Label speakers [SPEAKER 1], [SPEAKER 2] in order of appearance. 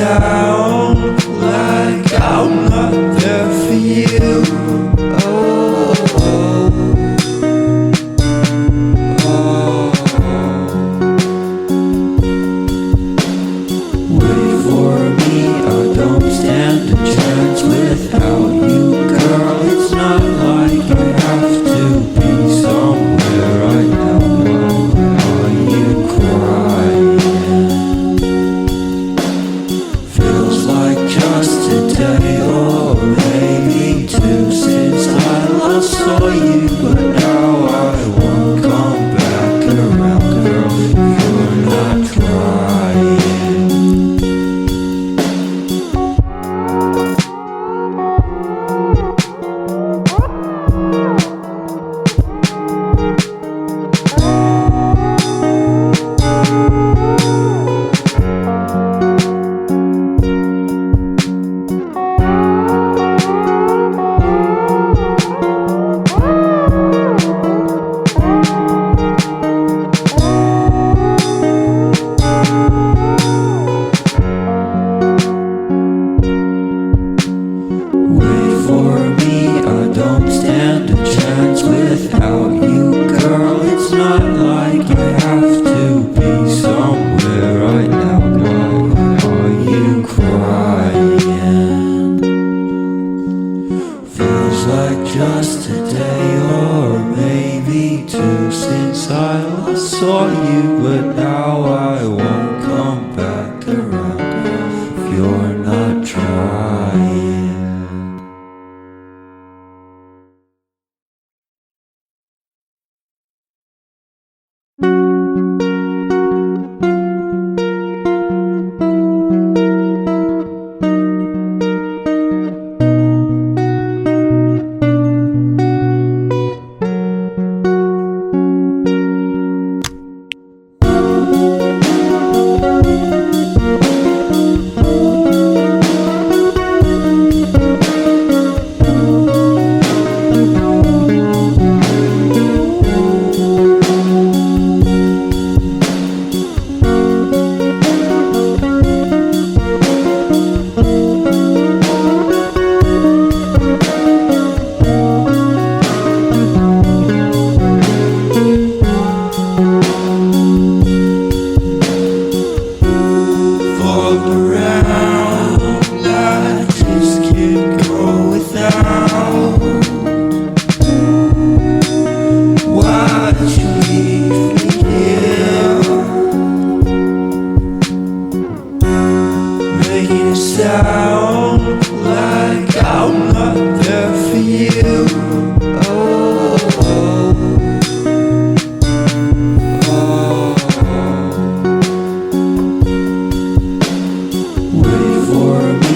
[SPEAKER 1] sound like I'm not there for you. Oh, oh, wait for me, I don't stand a chance without you, girl. It's not like I have to be somewhere right now. Are you crying? Feels like just a day or maybe two since I last saw you, but now I won't come back around, girl. You're not trying. Wait for me, I don't stand a chance without you, girl. It's not like I have to be somewhere right now. Why are you crying? Feels like just a day or maybe two since I last saw you, but now I won't come back around, girl, if you're not trying. Sound like I'm not there for you. Oh, oh, wait for me.